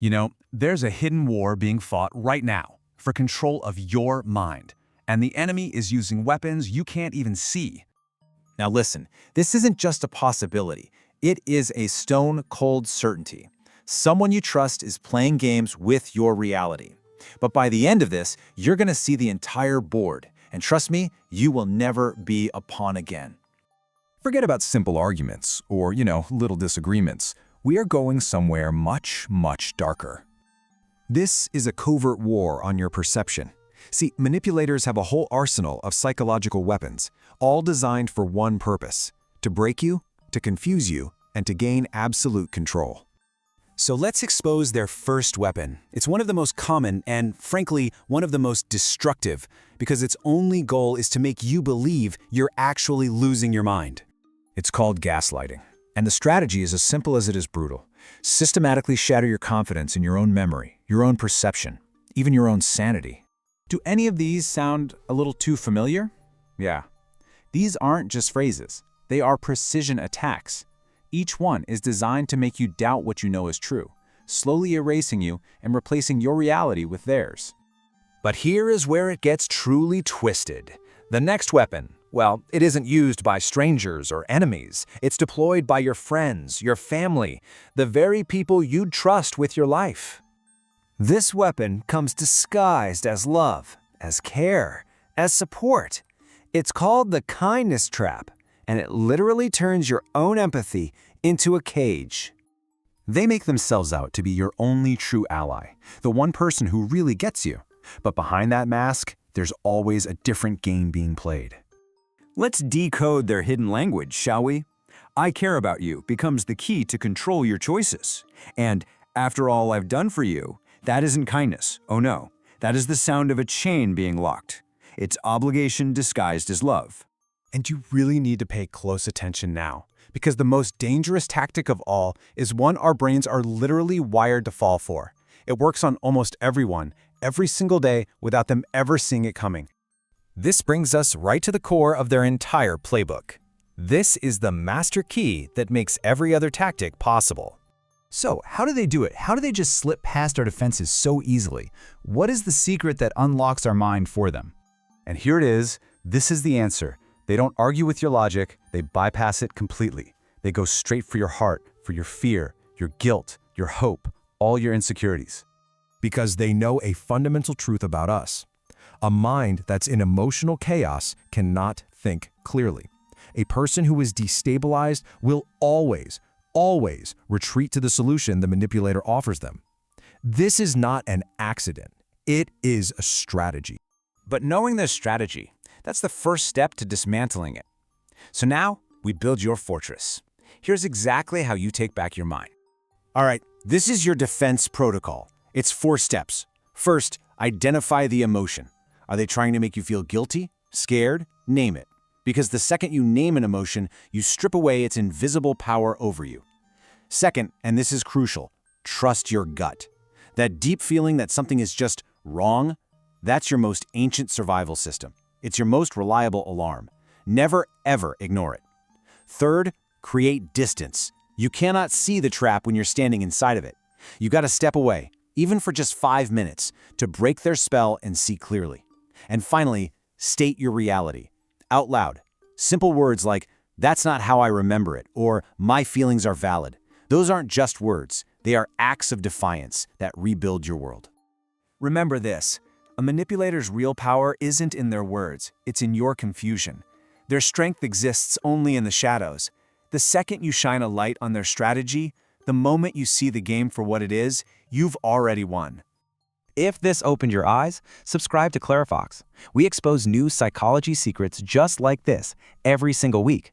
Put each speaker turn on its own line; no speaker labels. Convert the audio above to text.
There's a hidden war being fought right now for control of your mind, and the enemy is using weapons you can't even see.
Now listen, this isn't just a possibility. It is a stone-cold certainty. Someone you trust is playing games with your reality. But by the end of this, you're going to see the entire board. And trust me, you will never be a pawn again.
Forget about simple arguments or, little disagreements. We are going somewhere much, much darker. This is a covert war on your perception. See, manipulators have a whole arsenal of psychological weapons, all designed for one purpose: to break you, to confuse you, and to gain absolute control. So let's expose their first weapon. It's one of the most common and, frankly, one of the most destructive, because its only goal is to make you believe you're actually losing your mind. It's called gaslighting, and the strategy is as simple as it is brutal. Systematically shatter your confidence in your own memory, your own perception, even your own sanity. Do any of these sound a little too familiar? Yeah. These aren't just phrases. They are precision attacks. Each one is designed to make you doubt what you know is true, slowly erasing you and replacing your reality with theirs. But here is where it gets truly twisted. The next weapon, well, it isn't used by strangers or enemies. It's deployed by your friends, your family, the very people you'd trust with your life. This weapon comes disguised as love, as care, as support. It's called the kindness trap, and it literally turns your own empathy into a cage. They make themselves out to be your only true ally, the one person who really gets you. But behind that mask, there's always a different game being played. Let's decode their hidden language, shall we? "I care about you" becomes the key to control your choices. And "after all I've done for you," that isn't kindness. Oh no, that is the sound of a chain being locked. It's obligation disguised as love. And you really need to pay close attention now, because the most dangerous tactic of all is one our brains are literally wired to fall for. It works on almost everyone, every single day, without them ever seeing it coming. This brings us right to the core of their entire playbook. This is the master key that makes every other tactic possible. So, how do they do it? How do they just slip past our defenses so easily? What is the secret that unlocks our mind for them? And here it is. This is the answer. They don't argue with your logic, they bypass it completely. They go straight for your heart, for your fear, your guilt, your hope, all your insecurities. Because they know a fundamental truth about us. A mind that's in emotional chaos cannot think clearly. A person who is destabilized will always retreat to the solution the manipulator offers them. This is not an accident. It is a strategy. But knowing this strategy, that's the first step to dismantling it. So now, we build your fortress. Here's exactly how you take back your mind. All right, this is your defense protocol. It's 4 steps. First, identify the emotion. Are they trying to make you feel guilty, scared? Name it. Because the second you name an emotion, you strip away its invisible power over you. Second, and this is crucial, trust your gut. That deep feeling that something is just wrong, that's your most ancient survival system. It's your most reliable alarm. Never, ever ignore it. Third, create distance. You cannot see the trap when you're standing inside of it. You got to step away, even for just 5 minutes, to break their spell and see clearly. And finally, state your reality. Out loud. Simple words like, "That's not how I remember it," or "My feelings are valid." Those aren't just words. They are acts of defiance that rebuild your world. Remember this. A manipulator's real power isn't in their words, it's in your confusion. Their strength exists only in the shadows. The second you shine a light on their strategy, the moment you see the game for what it is, you've already won. If this opened your eyes, subscribe to Clarifox. We expose new psychology secrets just like this every single week.